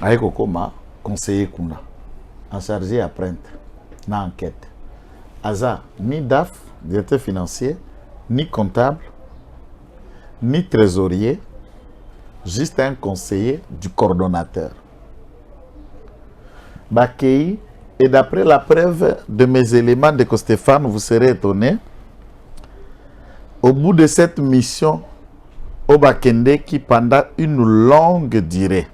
avec Okoma, conseiller Kuna, en chargé à plainte, na enquête. Aza, ni DAF, directeur financier, ni comptable, ni trésorier, juste un conseiller du coordonnateur. Bakei, et d'après la preuve de mes éléments de Stéphane, vous serez étonné, au bout de cette mission, Obakende qui pendant une longue durée,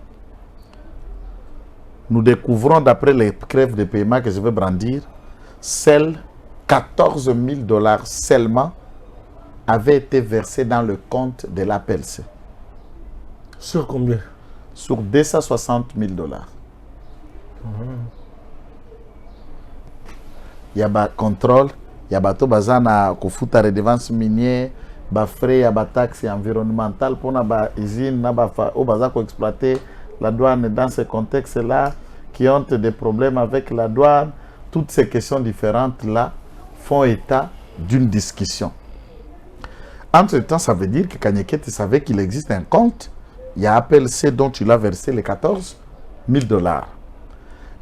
nous découvrons d'après les crèves de paiement que je vais brandir, celles 14 000 $ seulement avaient été versés dans le compte de l'APLC. Sur combien? Sur 260 000 $. Il y a un contrôle, il y a bateau bazana kofuta redevance minier, ba frais, il y a ba taxe environnementale pour na usine na ba au baza ko exploiter la douane dans ce contexte-là qui ont des problèmes avec la douane. Toutes ces questions différentes là font état d'une discussion. Entre-temps, ça veut dire que Kanyekete savait qu'il existe un compte. Il y a APLC dont il a versé les 14 000 $.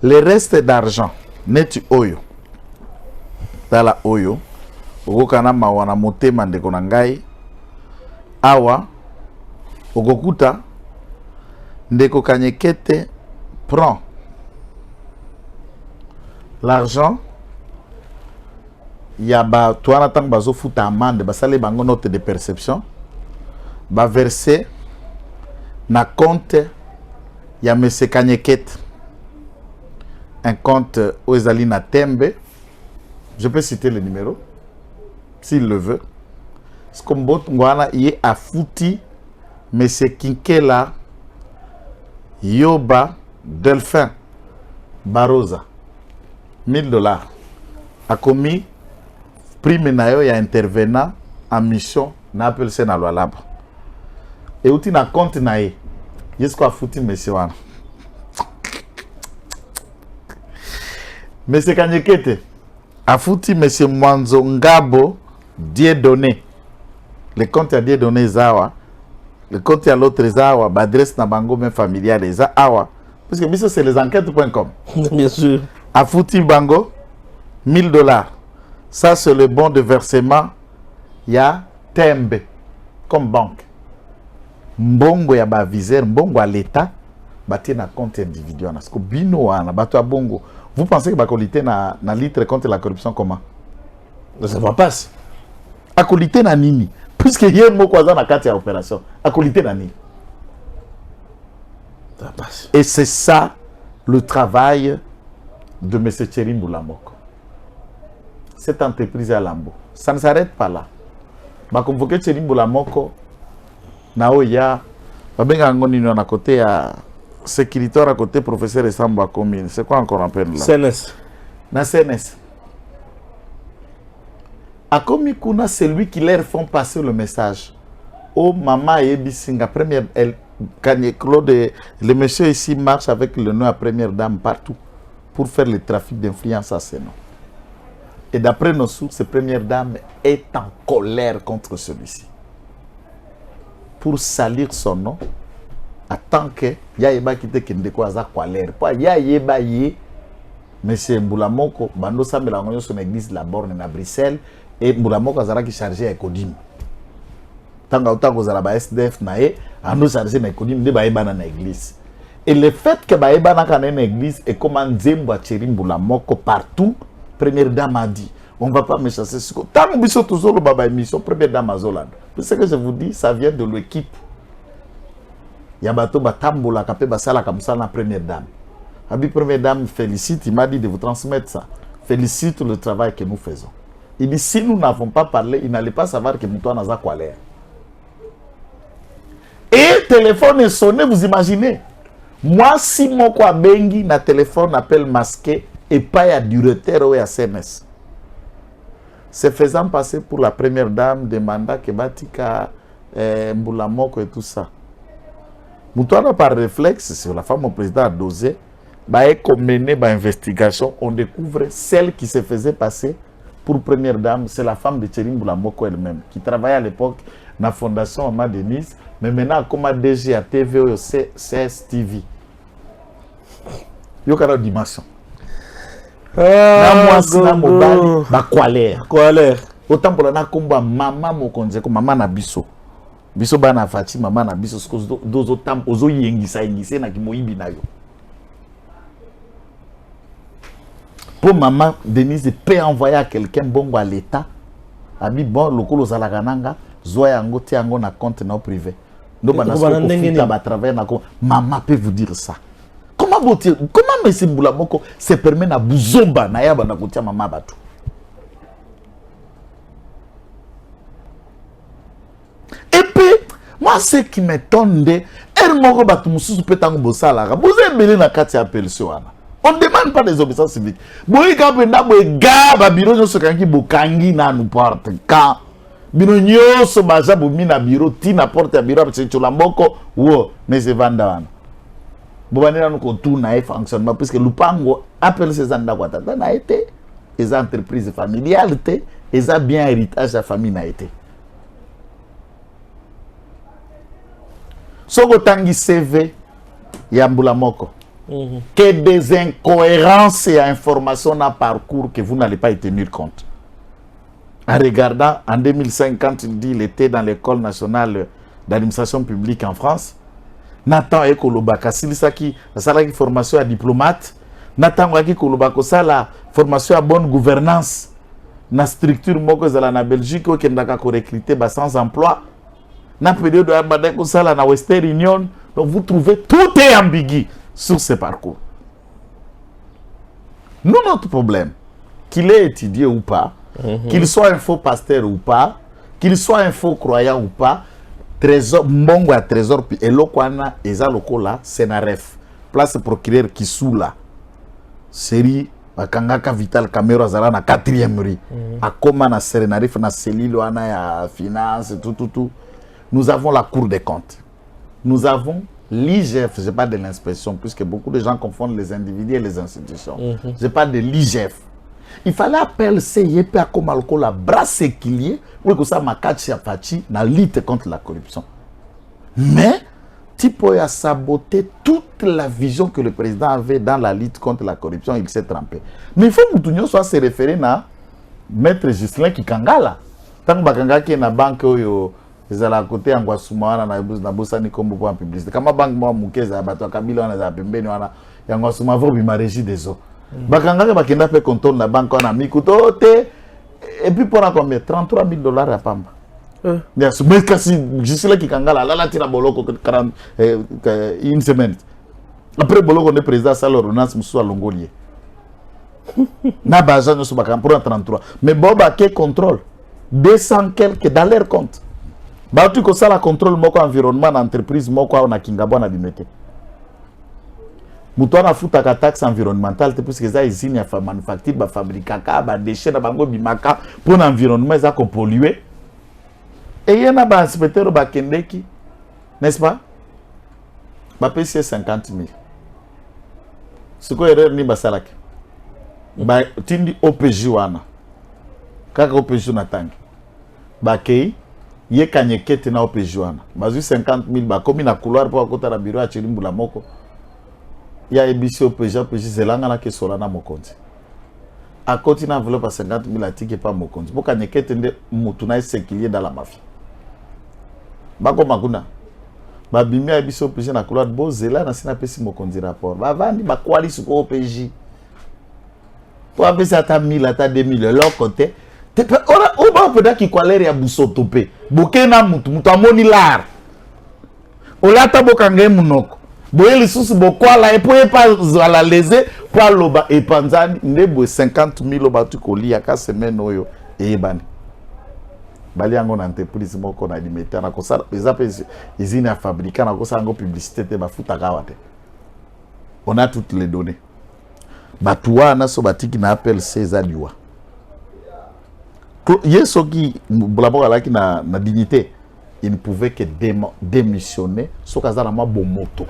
Le reste d'argent, netu oyo. Dans la oyo, okokana mawana motema ndeko na ngai, awa, okokuta, ndeko Kanyekete prend l'argent. Il y a ba toana tang bazo futa amende, basale bango note de perception, ba verser na compte ya M. Kanyekete, un compte où ezali na Tembe. Je peux citer le numéro s'il le veut. Skombot ngwana yé a fouti M. Kinkela Yoba Delphin Baroza 1 000 $ a commis prime na yo ya intervenant en mission na APLC na Lualaba. Et outi na compte na ye yesko a fouti monsieur wana. Monsieur Kanyekete a fouti monsieur Mwanzo Ngabo Dieudonné. Le compte a Dieudonné Zawa. le compte à l'autre eza awa adresse na bango même familiale eza awa parce que biso c'est les enquêtes.com. Bien sûr. A fouti bango $1000. Ça c'est le bon de versement ya Tembe comme banque. Mbongo ya ba viseur, mbongo à l'état batie na compte individuel parce que bino wana bato ya bongo. Vous pensez que bakolité na litre contre la corruption comment? Ça va passer. Akolité na nini? Puisque yé moko aza na kati ya opération. Akolité na nini? Ça passe. Et c'est ça le travail de M. Thierry Mbulamoko. Cette entreprise à Lambo. Ça ne s'arrête pas là. Ma convoqué Thierry Mbulamoko na oya babenga ngoni na côté à sécuritaire à côté professeur Samba commune. C'est quoi encore un peu là? CNS. Na CNS. A commis kuna c'est lui qui leur font passer le message. Oh maman et bisinga première elle Claude, le monsieur ici marche avec le nom à première dame partout pour faire le trafic d'influence à ses noms. Et d'après nos sources, cette première dame est en colère contre celui-ci. Pour salir son nom, en tant que Yaïba qui était Kendeko Aza colère. Pour Yaïba Yé, monsieur Mbulamoko, Bando Samelangoyo son église la borne à Bruxelles, et Mbulamoko Azara qui chargeait à Kodim. Tant que la SDF nae, à nous charger na Kodim de Baïba na église. Et le fait que Baïba na kana église et comment Nzembo Thierry Mbulamoko partout, première dame a dit, on ne va pas me chasser ce coup. Tant que nous sommes toujours baba émission, première dame a Zolan. Ce que je vous dis, ça vient de l'équipe. Yabato Batambola Kapé Basala comme ça la première dame. Abi première dame félicite, il m'a dit de vous transmettre ça. Félicite le travail que nous faisons. Il dit si nous n'avons pas parlé, il n'allait pas savoir que Moutoua n'a pas l'air. Et téléphone est sonné, vous imaginez. Moi, si mon quoi bengi, na téléphone appelle masqué et pas à directeur ou à CNS. Se faisant passer pour la première dame de mandat que Batika, Mbulamoko et tout ça. Moutoua par réflexe, c'est la femme au président a dosé, bah, et comme mené bah, investigation, on découvre celle qui se faisait passer pour première dame, c'est la femme de Thierry Mbulamoko elle-même, qui travaillait à l'époque dans la fondation Ama Denise, mais maintenant comme DG à TV ou CSTV. Il y a une dimension. Ah, colère. Autant pour la combat maman mokonze ko maman na biso. Biso bana fati maman na biso sko dozo tam ozo yengisa yengise na kimoyibi na yo. Pour maman Denise peut envoyer à quelqu'un bongo à l'état. Abi bon lokolo zalakananga zoya yango te yango na compte na privé. No bana so ko ba travailler na ko maman peut vous dire ça. Comment M. Mbulamoko se permet na buzomba na yaba na kotia maman batu. Et puis moi ce qui m'étonne de elle moko batu mususu peut tango bosala. Vous embelé na kati appel so wana. On ne demande pas des obéissances civiques. Boy ka penda boy ga ba biro nyo so kangi bokangi na nous porte quand bino nyo so baza bo mina biro ti na porte ya biro parce que la moko wo mais se vanda wana. Bobanela nous tourne et fonctionnement puisque Lupango appelle ces andakwa na été les entreprises familiales et a bien héritage la famille na été. Soko tangi CV ya Mbulamoko. Que des incohérences et informations dans parcours que vous n'allez pas y tenir compte. En regardant, en 2005, quand il dit qu'il était dans l'école nationale d'administration publique en France, Nathan Ekolobaka, Silisaki, la formation à diplomate, Nathan Waki Kolobako, la formation à bonne gouvernance, na structure Mokozala na Belgique, qui n'a recruté sans emploi, na période de Abadeko Sala na Western Union, donc vous trouvez tout est ambigu sur ce parcours. Nous, notre problème, qu'il ait étudié ou pas, qu'il soit un faux pasteur ou pas, qu'il soit un faux croyant ou pas, trésor, mbongo à trésor, puis elokwana, eza lokola, senaref, place procureur qui sous là, série, bakangaka Vital Camero azala na 4e rue, akoma na serenarif na selilo ana ya finance, tout. Nous avons la Cour des comptes. Nous avons l'IGF, je parle de l'inspection, puisque beaucoup de gens confondent les individus et les institutions. Je parle de l'IGF. Il fallait appeler CIEP à Komalko la bras séquilier, pour que ça m'a catché à Fachi, la lutte contre la corruption. Mais Tipo a saboté toute la vision que le président avait dans la lutte contre la corruption. Il s'est trompé. Mais il faut que Moutounio soit se référer à Maître Justin Kikangala. Tant que Bakanga qui est dans la banque, ils à côté en Guasuma, na Bosani comme pour en publicité. Quand ma banque moi Moukeza, Bato Kabila, on a Pembeni, on a Guasuma, vous ma régie des eaux. Bakanga qui Bakenda fait contrôle la banque, on a mis Koutote. Et puis pour combien? $33,000 à Pamba. Mais si Justin Kikangala, là, tira Boloko 40 une semaine. Après Boloko, on est président Salo Ronas Moussa Longolier. Na Bajan nous sommes pour 33. Mais Boba qui contrôle 200 quelques dans leur compte. Bah tu que ça la contrôle moko environnement entreprise moko on a kingabo na limité. Muto na futa ka taxe environnementale parce que ça usine ya manufacture ba fabriquer ba déchets na bango bimaka pour l'environnement ça ko polluer. Et y en a ba inspecteur ba kendeki, n'est-ce pas? Ba payé 50 000. Ce ko erreur ni ba salak. Ba tindi OPJ wana. Kaka OPJ na tangi. Ba kei ye kanyekete na OPJ wana. Bazu 50 000 ba komi na couloir pour akota na bureau ya Chilimbula moko. Ya ebisi OPJ zelanga na kesola na mokonzi. Akoti na enveloppe à 50 000 atike pa mokonzi. Pour kanyekete nde mutu na sécurier dans la mafia. Bako makuna. Ba bimi ya ebisi OPJ na couloir bo zela na sina pesi mokonzi rapport. Ba vandi ba kwali su OPJ. Pour appeler ata 1000 ata 2000 leur côté. On va peut-être qu'il y a Bousotopé. Bokena mutu amoni lar. Olata bokange munoko. Boye les sous bokwala et poye pas la léser pour loba et panzani nebo 50 000 obatu koli aka semaine oyo e bani. Bali yango na entreprise moko na limité na kosa ezapé usine à fabriquer na kosa ngo publicité te bafuta kawate. On a toutes les données. Batuwa na so batiki na appel César Liwa. Yeso qui blabora là qui na dignité, il ne pouvait que démissionner so kazala ma bomoto.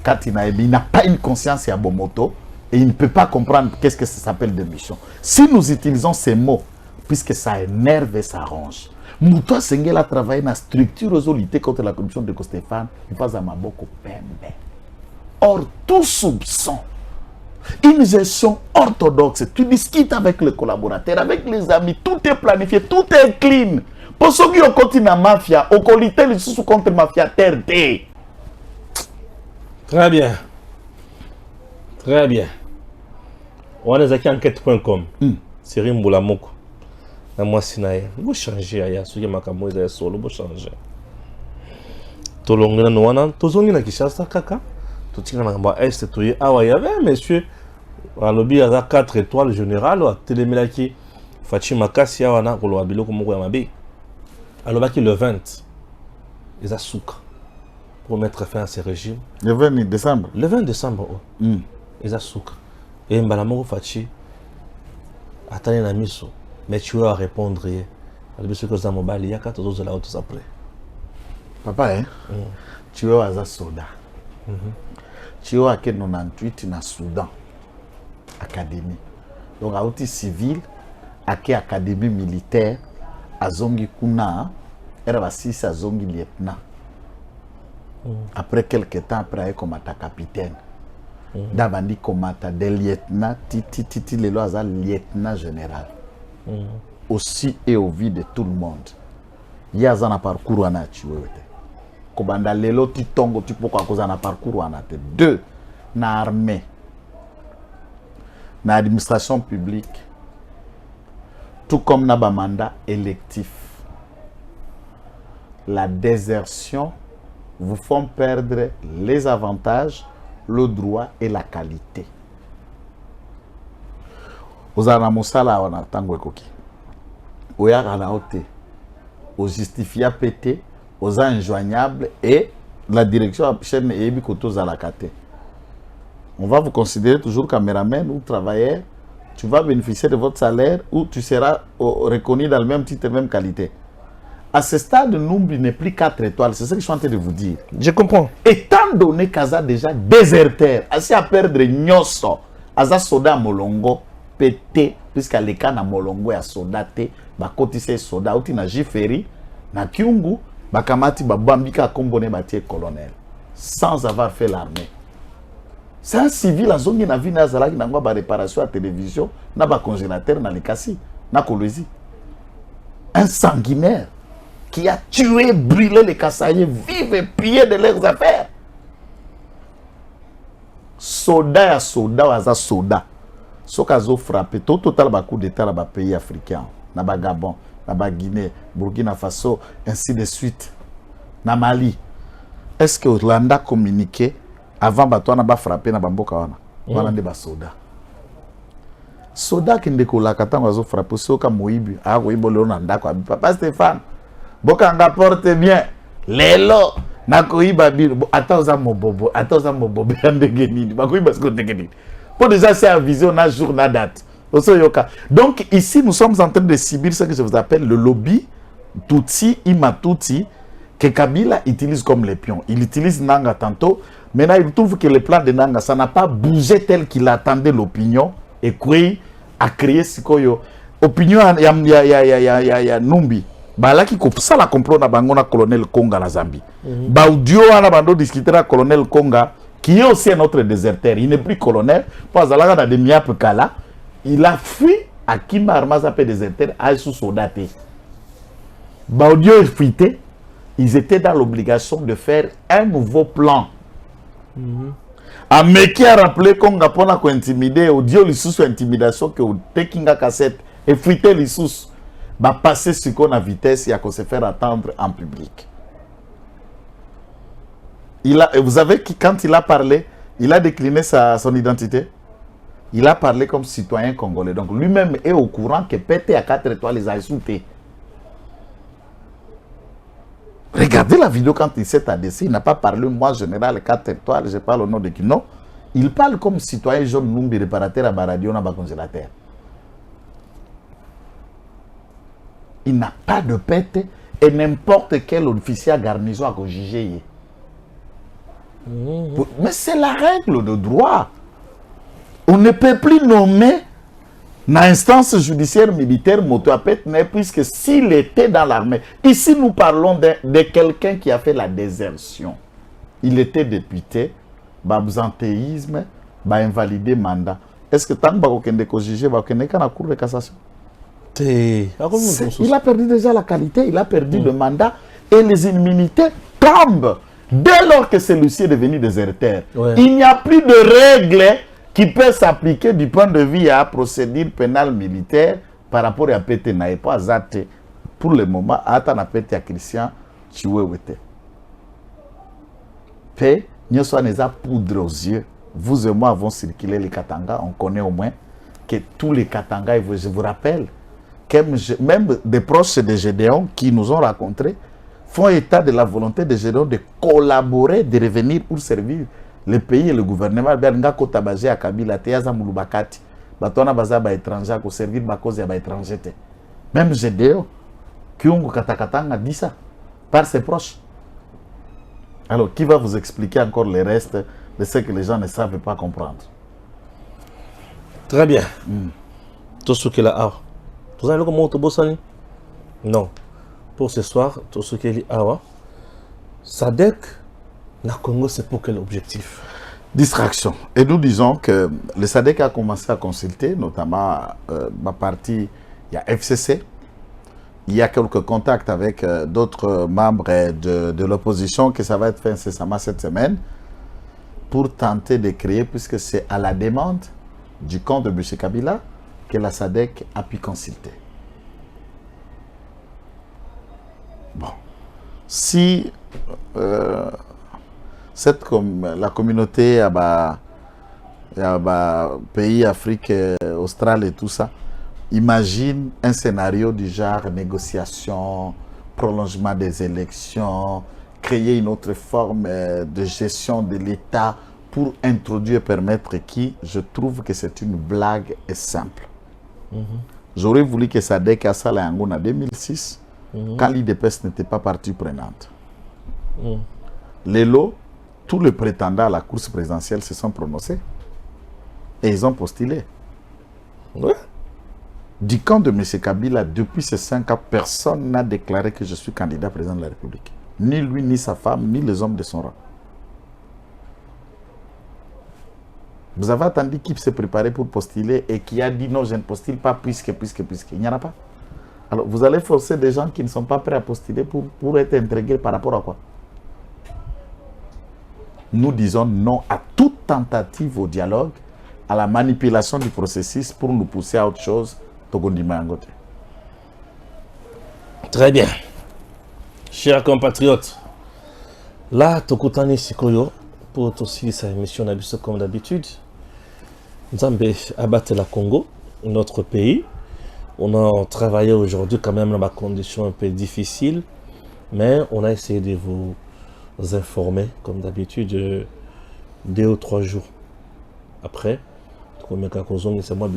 Quand il n'a pas une conscience à bomoto et il ne peut pas comprendre qu'est-ce que ça s'appelle démission. Si nous utilisons ces mots puisque ça énerve et ça arrange. Moutoua Sengel a travaillé dans la structure aux lutter contre la corruption de Stéphane, il passe à Maboko Pembe. Or tout soupçon. Une gestion orthodoxe, tu discutes avec les collaborateurs, avec les amis, tout est planifié, tout est clean. Pour ceux qui ont continué la mafia, au qualité les sous contre mafia terre. Très bien. Très bien. On est à enquête.com. C'est Mboula Moko. Moi, Sinaï. Vous changez, il y a ceux qui m'ont dit solo, vous changez. Tolongina Noana, Tozongina Kishasa Kaka. Tout le monde est tout. Ah, il y avait monsieur. À lobby à 4 étoiles général à Télémilaki Fatima Kassia wana ko abilo ko moko ya mabe alobaki le 20 ils a souk pour mettre fin à ce régime le 20 décembre ils a souk et mbala moko fachi atani na miso mais tu vas répondre alors ce que ça mobali ya 14 autres là tout après papa hein tu vas à soda tu vas à 98 na Soudan académie. Donc à outil civil, à qui académie militaire, à Zongi Kuna, elle va 6 à Zongi lieutenant. Après quelques temps, après, comme à capitaine. D'abandi comme à des lieutenants, titi, les lois à lieutenant général. Aussi et au vu de tout le monde. Il y a un parcours à nature. Comme dans les lots, tu tombes, tu peux causer un parcours à nature. 2, na armée. Dans l'administration publique, tout comme dans le mandat électif, la désertion vous font perdre les avantages, le droit et la qualité. Vous avez un salaire en tango koki. Vous avez un hôtel, vous justifiez pété, vous avez injoignable et la direction de chaîne et bikoto à la kate. On va vous considérer toujours caméraman ou travailleur. Tu vas bénéficier de votre salaire ou tu seras reconnu dans le même titre, même qualité. À ce stade, le nombre n'est plus 4 étoiles. C'est ce que je suis en train de vous dire. Je comprends. Étant donné qu'Aza déjà déserteur, assez à perdre Nyoso, Aza soda molongo, pété, puisqu'à l'écart na molongo ya soda te, ba kotise soda, outi na jiferi, na kiungu, Bakamati Babambika Kombone Batie colonel, sans avoir fait l'armée. C'est un civil à zone qui n'a vu Nazala qui n'a pas de réparation à la télévision, n'a pas congélateur, n'a les cassis, n'a colosi. Un sanguinaire qui a tué, brûlé les Kassaïens, vivent et pillé de leurs affaires. Soda à soda, à soda. Ce qu'ils ont frappé, tout total coup d'État dans les pays africains, dans le Gabon, dans la Guinée, Burkina Faso, ainsi de suite, dans Mali. Est-ce que Hollande a communiqué avant que tu aies frappé dans Bamboka wana? Wana des soda. Soda qui ne décolle pas quand ils ont frappé, c'est comme Moïbi. Ah oui, bon, on a d'accord. Papa Stéphane, Bokanga porte bien. Lelo, Nakoïba bir. Attends, ça mon bobo. Attends, ça mon bobo. Bakoïba ce que tu pour déjà, c'est un vision, un jour, une date. Donc, ici, nous sommes en train de subir ce que je vous appelle le lobby Tutsi, Imatuti, que Kabila utilise comme les pions. Il utilise Nanga tantôt. Maintenant, il trouve que le plan de Nanga, ça n'a pas bougé tel qu'il attendait l'opinion. Et qu'il a créé ce qu'il opinion, il y a Numbi. Là, qui ça la complot na bangona colonel Konga la Zambie. Baudio a la bando discuter avec colonel Konga, qui est aussi un autre déserteur. Il n'est plus colonel. Parce que il a fui à Kima Armaza déserteur à sous soldaté. Baudio est fuité. Ils étaient dans l'obligation de faire un nouveau plan. Ameki a rappelé qu'on a pas intimider, audio les sous intimidation que au takinga cassette et fuité les sous. Va passer ce qu'on a vitesse et à se faire attendre en public. Vous savez que quand il a parlé, il a décliné son identité. Il a parlé comme citoyen congolais. Donc lui-même est au courant que pété à 4 étoiles les a insultés. Regardez la vidéo quand il s'est adressé. Il n'a pas parlé, moi, général 4 étoiles, je parle au nom de qui. Non. Il parle comme citoyen jeune Numbi réparateur à Baradio dans le congélateur. Il n'a pas de pète et n'importe quel officier à garnison a jugé. Mais c'est la règle de droit. On ne peut plus nommer l'instance judiciaire militaire motoapète, mais puisque s'il était dans l'armée. Ici, nous parlons de quelqu'un qui a fait la désertion. Il était député, absentéisme, invalidé mandat. Est-ce que tant que vous jugé, vous avez la Cour de cassation? Il a perdu déjà la qualité, il a perdu le mandat et les immunités tombent dès lors que celui-ci est devenu déserteur. Ouais. Il n'y a plus de règles qui peuvent s'appliquer du point de vue à la procédure pénale militaire par rapport à Pété Naïpa Zate. Pour le moment, à Pété à Christian Chiouéouete. Fait, nous sommes poudre aux yeux. Vous et moi avons circulé les Katanga, on connaît au moins que tous les Katanga, je vous rappelle, même des proches de Gédéon qui nous ont rencontrés font état de la volonté de Gédéon de collaborer, de revenir pour servir le pays et le gouvernement. Benga Kotabajé à Kabila, Teyaza Moulubakati, Batona Baza ba étranger, pour servir Bakozi à étranger. Même Gédéon, Kyungu Katakatanga a dit ça par ses proches. Alors, qui va vous expliquer encore le reste de ce que les gens ne savent pas comprendre? Très bien. Tout ce qu'il a. Vous avez comment tu bosses? Non. Pour ce soir, tout ce qu'il a. Sadek, na Congo, c'est pour quel objectif? Distraction. Et nous disons que le Sadek a commencé à consulter, notamment ma partie, il y a FCC, il y a quelques contacts avec d'autres membres de l'opposition, que ça va être fait incessamment cette semaine, pour tenter de créer, puisque c'est à la demande du camp de M. Kabila, que la SADC a pu consulter. Bon. Si la communauté pays Afrique australe et tout ça, imagine un scénario du genre négociation, prolongement des élections, créer une autre forme de gestion de l'État pour introduire et permettre qui, je trouve que c'est une blague et simple. J'aurais voulu que SADC a ça en 2006, quand l'IDPS n'était pas partie prenante. Les lots, tous les prétendants à la course présidentielle se sont prononcés et ils ont postulé. Ouais. Du camp de M. Kabila, depuis ces 5 ans, personne n'a déclaré que je suis candidat président de la République. Ni lui, ni sa femme, ni les hommes de son rang. Vous avez attendu qui s'est préparé pour postuler et qui a dit non, je ne postule pas puisque. Il n'y en a pas. Alors, vous allez forcer des gens qui ne sont pas prêts à postuler pour être intrigués par rapport à quoi? Nous disons non à toute tentative au dialogue, à la manipulation du processus pour nous pousser à autre chose. Très bien. Chers compatriotes, là, Tokotani Sikoyo, pour aussi sa émission comme d'habitude, nous avons abattu la Congo, notre pays. On a travaillé aujourd'hui quand même dans des conditions un peu difficiles, mais on a essayé de vous informer, comme d'habitude, 2 ou 3 jours après. C'est moi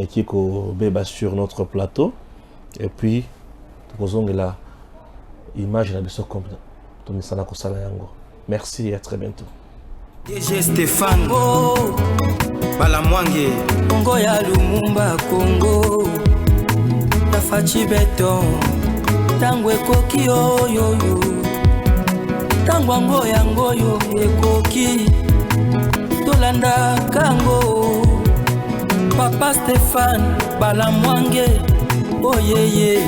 qui sur notre plateau. Et puis, la image merci et à très bientôt. DG Stéphane Balamwange Congo ya Lumumba Congo Tafachi Beton Tangwe koki yo Tangwango yango yo ekoki Tolanda kango Papa Stéphane Balamwange Oh yeah yeah